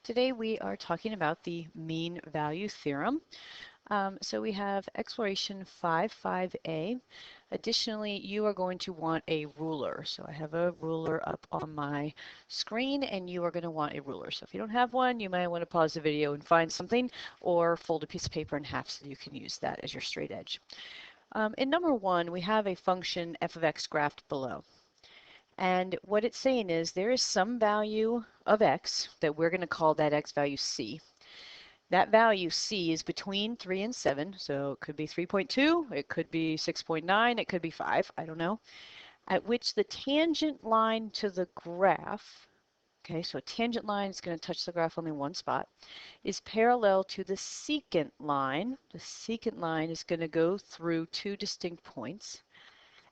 Today we are talking about the mean value theorem. So we have exploration 5.5a. Additionally, you are going to want a ruler. So I have a ruler up on my screen and you are going to want a ruler. So if you don't have one, you might want to pause the video and find something or fold a piece of paper in half so you can use that as your straight edge. In number one, we have a function f of x graphed below. And what it's saying is there is some value of x that we're going to call that x value c. That value c is between 3 and 7, so it could be 3.2, it could be 6.9, it could be 5, I don't know, at which the tangent line to the graph, okay, so a tangent line is going to touch the graph only one spot, is parallel to the secant line. The secant line is going to go through two distinct points.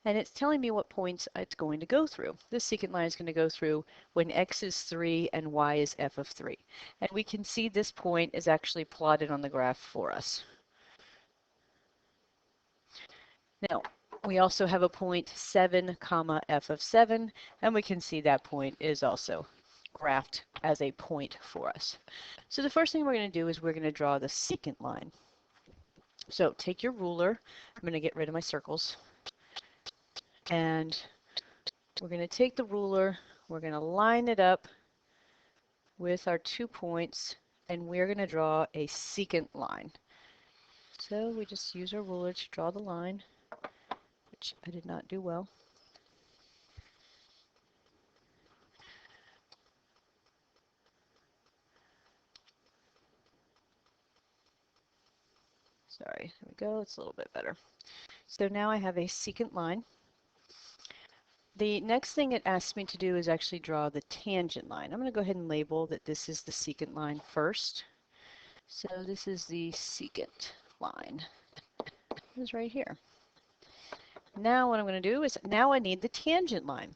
And it's telling me what points it's going to go through. This secant line is going to go through when x is 3 and y is f of 3. And we can see this point is actually plotted on the graph for us. Now, we also have a point 7, comma f of 7, and we can see that point is also graphed as a point for us. So the first thing we're going to do is we're going to draw the secant line. So take your ruler. I'm going to get rid of my circles. And we're going to take the ruler, we're going to line it up with our 2 points, and we're going to draw a secant line. So we just use our ruler to draw the line, which I did not do well. Sorry, there we go, it's a little bit better. So now I have a secant line. The next thing it asks me to do is actually draw the tangent line. I'm going to go ahead and label that this is the secant line first. So this is the secant line. It is right here. Now what I'm going to do is now I need the tangent line.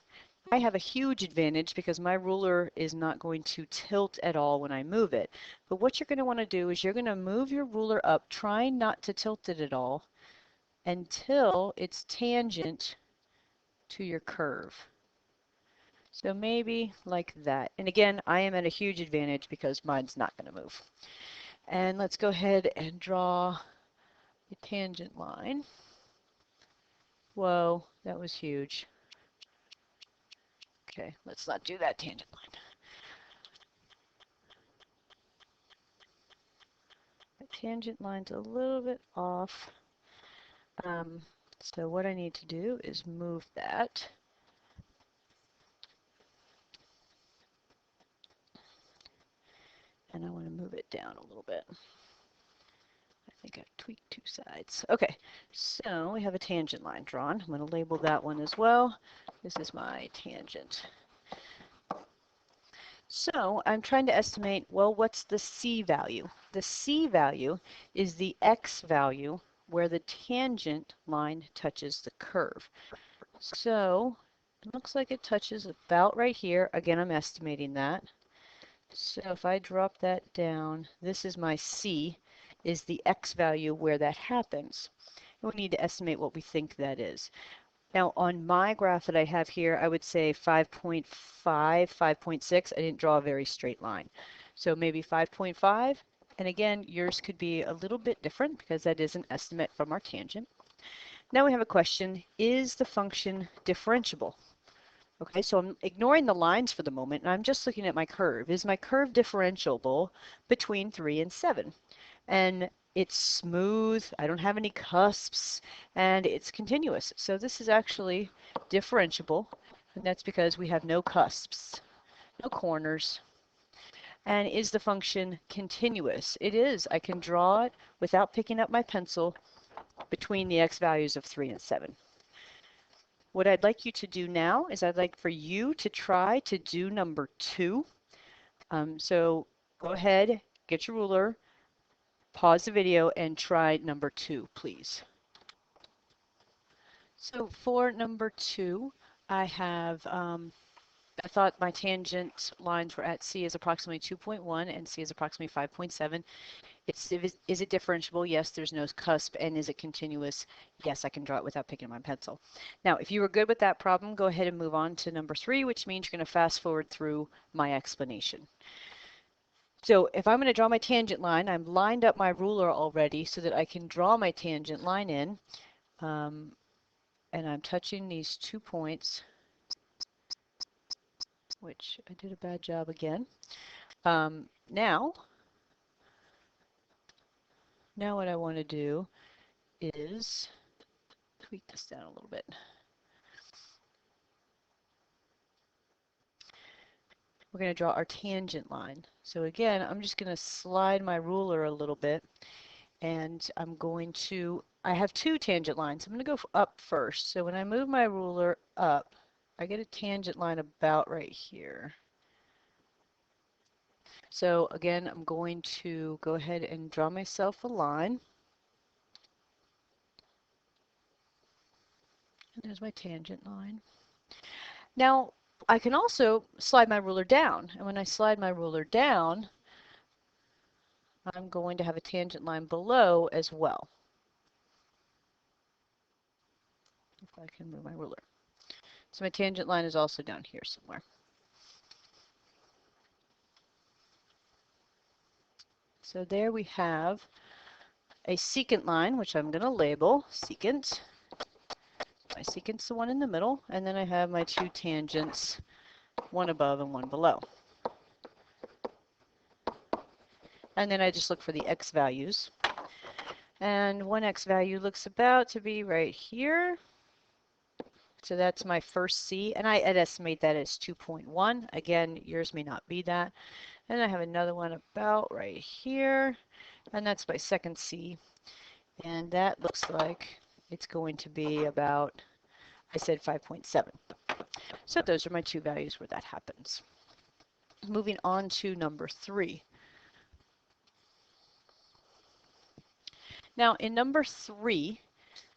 I have a huge advantage because my ruler is not going to tilt at all when I move it. But what you're going to want to do is you're going to move your ruler up, trying not to tilt it at all until it's tangent to your curve. So maybe like that. And again, I am at a huge advantage because mine's not going to move. And let's go ahead and draw a tangent line. Whoa, that was huge. Okay, let's not do that tangent line. The tangent line's a little bit off. So what I need to do is move that. And I want to move it down a little bit. I think I've tweaked two sides. Okay, so we have a tangent line drawn. I'm going to label that one as well. This is my tangent. So I'm trying to estimate, well, what's the c value? The c value is the x value where the tangent line touches the curve. So it looks like it touches about right here. Again, I'm estimating that. So if I drop that down, this is my c, is the x value where that happens. And we need to estimate what we think that is. Now on my graph that I have here, I would say 5.5, 5.6. I didn't draw a very straight line. So maybe 5.5. And again, yours could be a little bit different because that is an estimate from our tangent. Now we have a question, is the function differentiable? Okay, so I'm ignoring the lines for the moment, and I'm just looking at my curve. Is my curve differentiable between 3 and 7? And it's smooth, I don't have any cusps, and it's continuous. So this is actually differentiable, and that's because we have no cusps, no corners. And is the function continuous? It is. I can draw it without picking up my pencil between the x values of 3 and 7. What I'd like you to do now is I'd like for you to try to do number 2. So go ahead, get your ruler, pause the video, and try number 2, please. So for number 2, I have, I thought my tangent lines were at C is approximately 2.1 and C is approximately 5.7. Is it differentiable? Yes, there's no cusp. And is it continuous? Yes, I can draw it without picking up my pencil. Now, if you were good with that problem, go ahead and move on to number 3, which means you're going to fast forward through my explanation. So if I'm going to draw my tangent line, I'm lined up my ruler already so that I can draw my tangent line in. And I'm touching these 2 points, which I did a bad job again. Now what I want to do is tweak this down a little bit. We're going to draw our tangent line. So again, I'm just going to slide my ruler a little bit, and I have 2 tangent lines. I'm going to go up first. So when I move my ruler up, I get a tangent line about right here. So again, I'm going to go ahead and draw myself a line. And there's my tangent line. Now, I can also slide my ruler down. And when I slide my ruler down, I'm going to have a tangent line below as well. If I can move my ruler. So my tangent line is also down here somewhere. So there we have a secant line, which I'm going to label secant. My secant's the one in the middle, and then I have my 2 tangents, one above and one below. And then I just look for the x values. And one x value looks about to be right here. So that's my first C, and I'd estimate that as 2.1. Again, yours may not be that. And I have another one about right here, and that's my second C. And that looks like it's going to be about, I said 5.7. So those are my 2 values where that happens. Moving on to number 3. Now in number 3,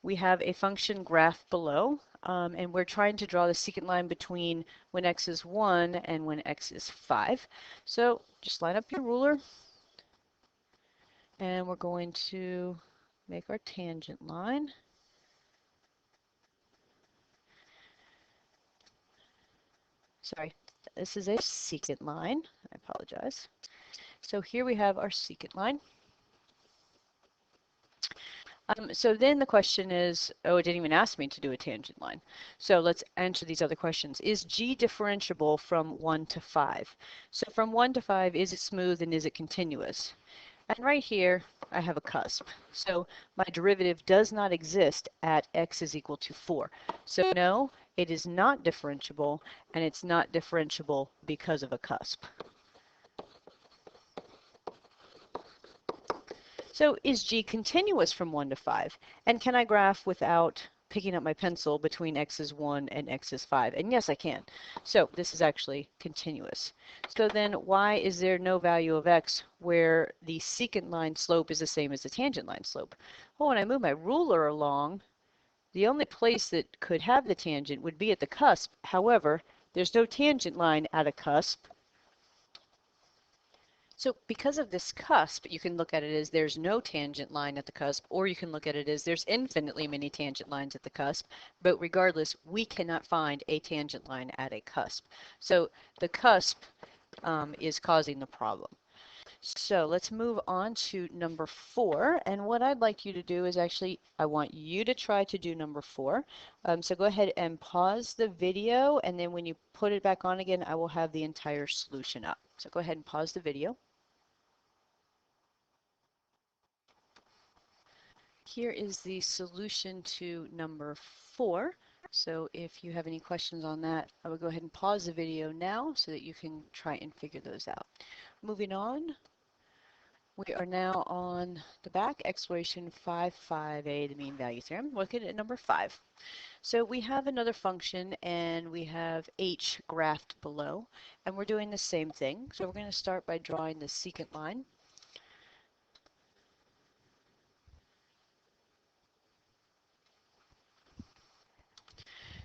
we have a function graph below, and we're trying to draw the secant line between when x is 1 and when x is 5. So just line up your ruler, and we're going to make our tangent line. Sorry, this is a secant line. I apologize. So here we have our secant line. So then the question is, oh, it didn't even ask me to do a tangent line. So let's answer these other questions. Is G differentiable from 1 to 5? So from 1 to 5, is it smooth and is it continuous? And right here, I have a cusp. So my derivative does not exist at x is equal to 4. So no, it is not differentiable, and it's not differentiable because of a cusp. So is G continuous from 1 to 5? And can I graph without picking up my pencil between x is 1 and x is 5? And yes, I can. So this is actually continuous. So then why is there no value of x where the secant line slope is the same as the tangent line slope? Well, when I move my ruler along, the only place that could have the tangent would be at the cusp. However, there's no tangent line at a cusp. So because of this cusp, you can look at it as there's no tangent line at the cusp, or you can look at it as there's infinitely many tangent lines at the cusp. But regardless, we cannot find a tangent line at a cusp. So the cusp is causing the problem. So let's move on to number 4. And what I'd like you to do is actually, I want you to try to do number 4. So go ahead and pause the video, and then when you put it back on again, I will have the entire solution up. So go ahead and pause the video. Here is the solution to number 4. So if you have any questions on that, I will go ahead and pause the video now so that you can try and figure those out. Moving on, we are now on the back, exploration 5.5a, the mean value theorem. Looking at number 5. So we have another function, and we have h graphed below, and we're doing the same thing. So we're going to start by drawing the secant line.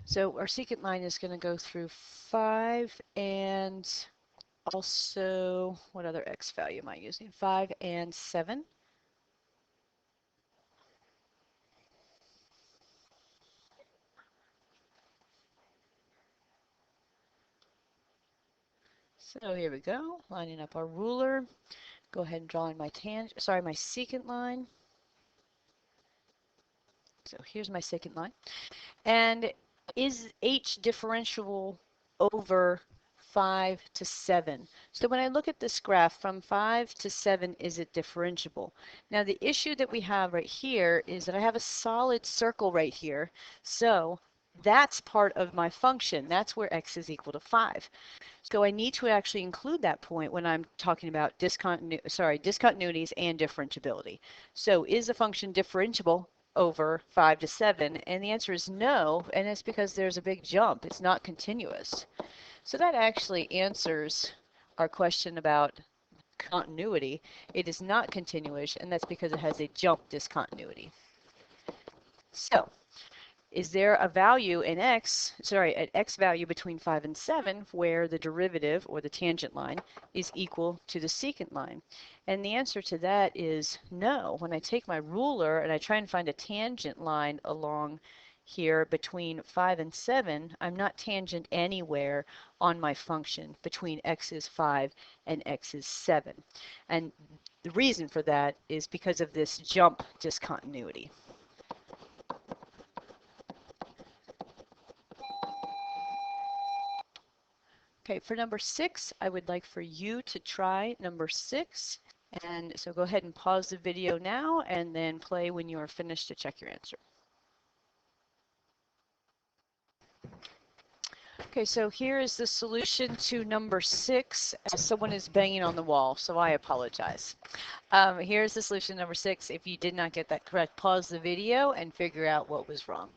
So our secant line is going to go through 5 and also, what other x value am I using? 5 and 7. So here we go, lining up our ruler. Go ahead and draw in my my secant line. So here's my secant line. And is h differentiable over 5 to 7? So when I look at this graph, from 5 to 7, is it differentiable? Now the issue that we have right here is that I have a solid circle right here. So that's part of my function. That's where x is equal to 5. So I need to actually include that point when I'm talking about discontinuities and differentiability. So is the function differentiable over 5 to 7? And the answer is no, and it's because there's a big jump. It's not continuous. So that actually answers our question about continuity. It is not continuous, and that's because it has a jump discontinuity. So is there a value in an x value between 5 and 7 where the derivative, or the tangent line, is equal to the secant line? And the answer to that is no. When I take my ruler and I try and find a tangent line along here between 5 and 7, I'm not tangent anywhere on my function between x is 5 and x is 7. And the reason for that is because of this jump discontinuity. Okay, for number 6, I would like for you to try number 6. And so go ahead and pause the video now and then play when you are finished to check your answer. Okay, so here is the solution to number 6. Someone is banging on the wall, so I apologize. Here's the solution number 6. If you did not get that correct, pause the video and figure out what was wrong.